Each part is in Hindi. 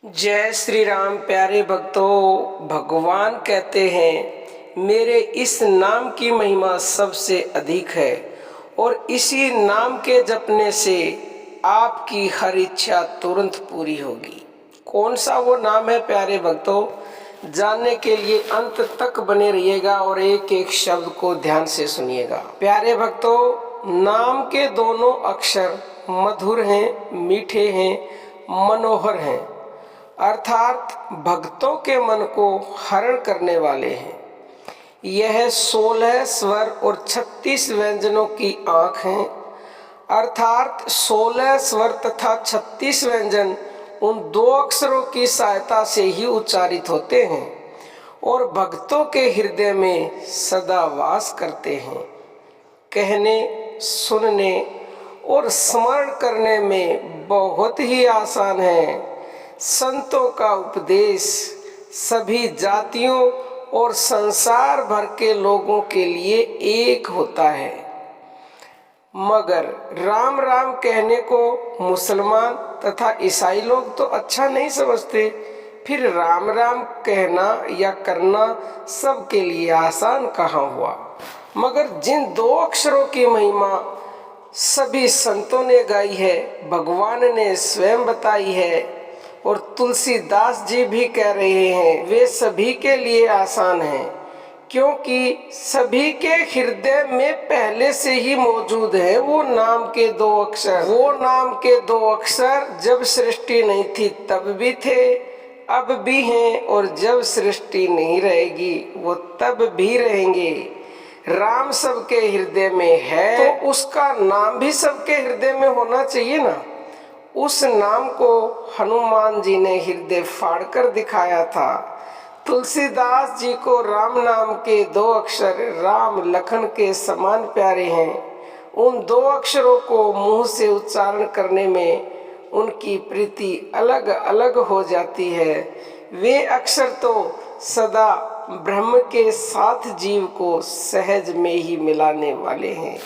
जय श्री राम। प्यारे भक्तों, भगवान कहते हैं मेरे इस नाम की महिमा सबसे अधिक है और इसी नाम के जपने से आपकी हर इच्छा तुरंत पूरी होगी। कौन सा वो नाम है प्यारे भक्तों, जानने के लिए अंत तक बने रहिएगा और एक एक शब्द को ध्यान से सुनिएगा। प्यारे भक्तों, नाम के दोनों अक्षर मधुर हैं, मीठे हैं, मनोहर हैं, अर्थात भक्तों के मन को हरण करने वाले हैं। यह 16 स्वर और 36 व्यंजनों की आंख हैं, अर्थात 16 स्वर तथा 36 व्यंजन उन दो अक्षरों की सहायता से ही उच्चारित होते हैं और भक्तों के हृदय में सदा वास करते हैं। कहने, सुनने और स्मरण करने में बहुत ही आसान है। संतों का उपदेश सभी जातियों और संसार भर के लोगों के लिए एक होता है, मगर राम राम कहने को मुसलमान तथा ईसाई लोग तो अच्छा नहीं समझते। फिर राम राम कहना या करना सबके लिए आसान कहाँ हुआ। मगर जिन दो अक्षरों की महिमा सभी संतों ने गाई है, भगवान ने स्वयं बताई है और तुलसीदास जी भी कह रहे हैं, वे सभी के लिए आसान हैं, क्योंकि सभी के हृदय में पहले से ही मौजूद है वो नाम के दो अक्षर। वो नाम के दो अक्षर जब सृष्टि नहीं थी तब भी थे, अब भी हैं और जब सृष्टि नहीं रहेगी वो तब भी रहेंगे। राम सबके हृदय में है तो उसका नाम भी सबके हृदय में होना चाहिए ना। उस नाम को हनुमान जी ने हृदय फाड़कर दिखाया था। तुलसीदास जी को राम नाम के दो अक्षर राम लखन के समान प्यारे हैं। उन दो अक्षरों को मुंह से उच्चारण करने में उनकी प्रीति अलग अलग हो जाती है। वे अक्षर तो सदा ब्रह्म के साथ जीव को सहज में ही मिलाने वाले हैं।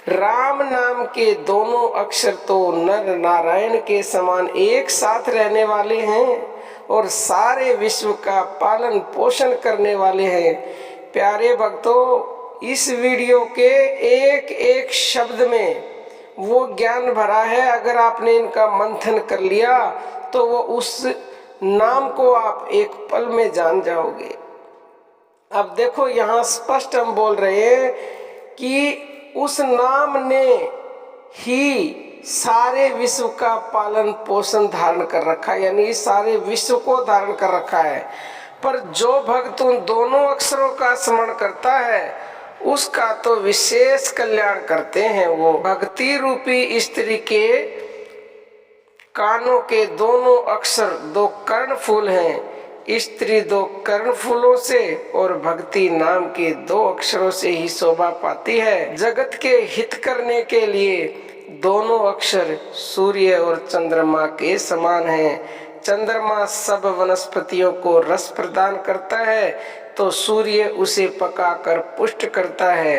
राम नाम के दोनों अक्षर तो नर नारायण के समान एक साथ रहने वाले हैं और सारे विश्व का पालन पोषण करने वाले हैं। प्यारे भक्तों, इस वीडियो के एक एक शब्द में वो ज्ञान भरा है। अगर आपने इनका मंथन कर लिया तो वो उस नाम को आप एक पल में जान जाओगे। अब देखो, यहाँ स्पष्ट हम बोल रहे हैं कि उस नाम ने ही सारे विश्व का पालन पोषण धारण कर रखा है, यानी सारे विश्व को धारण कर रखा है। पर जो भक्त उन दोनों अक्षरों का स्मरण करता है उसका तो विशेष कल्याण करते हैं। वो भक्ति रूपी स्त्री के कानों के दोनों अक्षर दो कर्ण फूल हैं। स्त्री दो कर्ण फूलों से और भक्ति नाम के दो अक्षरों से ही शोभा पाती है। जगत के हित करने के लिए दोनों अक्षर सूर्य और चंद्रमा के समान हैं। चंद्रमा सब वनस्पतियों को रस प्रदान करता है तो सूर्य उसे पकाकर पुष्ट करता है।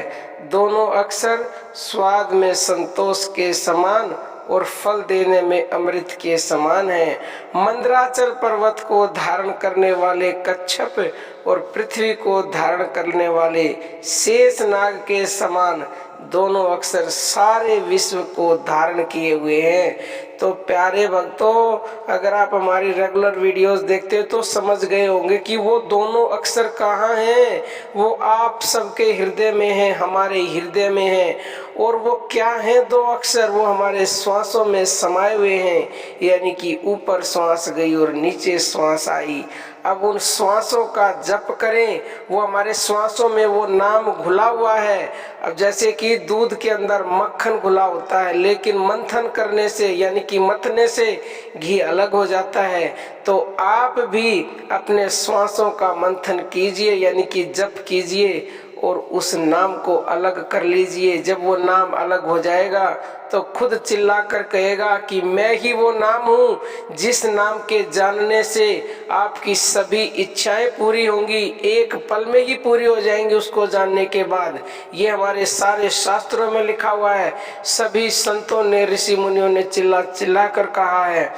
दोनों अक्षर स्वाद में संतोष के समान और फल देने में अमृत के समान है। मंदराचल पर्वत को धारण करने वाले कच्छप और पृथ्वी को धारण करने वाले शेषनाग के समान दोनों अक्षर सारे विश्व को धारण किए हुए हैं। तो प्यारे भक्तों, अगर आप हमारी रेगुलर वीडियोस देखते हो तो समझ गए होंगे कि वो दोनों अक्षर कहाँ हैं। वो आप सबके हृदय में हैं, हमारे हृदय में हैं। और वो क्या हैं दो अक्षर? वो हमारे श्वासों में समाये हुए हैं, यानी कि ऊपर श्वास गई और नीचे श्वास आई। अब उन श्वासों का जप करें, वो हमारे श्वासों में वो नाम घुला हुआ है। अब जैसे कि दूध के अंदर मक्खन घुला होता है, लेकिन मंथन करने से यानी कि मथने से घी अलग हो जाता है। तो आप भी अपने श्वासों का मंथन कीजिए, यानी कि जप कीजिए और उस नाम को अलग कर लीजिए। जब वो नाम अलग हो जाएगा तो खुद चिल्लाकर कहेगा कि मैं ही वो नाम हूँ जिस नाम के जानने से आपकी सभी इच्छाएं पूरी होंगी, एक पल में ही पूरी हो जाएंगी उसको जानने के बाद। ये हमारे सारे शास्त्रों में लिखा हुआ है। सभी संतों ने, ऋषि मुनियों ने चिल्ला चिल्ला कर कहा है।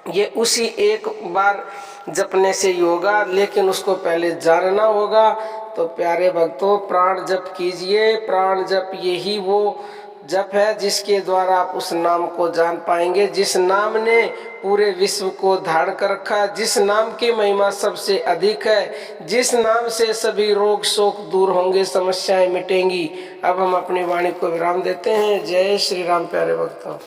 ये उसी एक बार जपने से ही होगा, लेकिन उसको पहले जानना होगा। तो प्यारे भक्तों, प्राण जप कीजिए। प्राण जप यही वो जप है जिसके द्वारा आप उस नाम को जान पाएंगे, जिस नाम ने पूरे विश्व को धारण कर रखा, जिस नाम की महिमा सबसे अधिक है, जिस नाम से सभी रोग शोक दूर होंगे, समस्याएं मिटेंगी। अब हम अपनी वाणी को विराम देते हैं। जय श्री राम प्यारे भक्तों।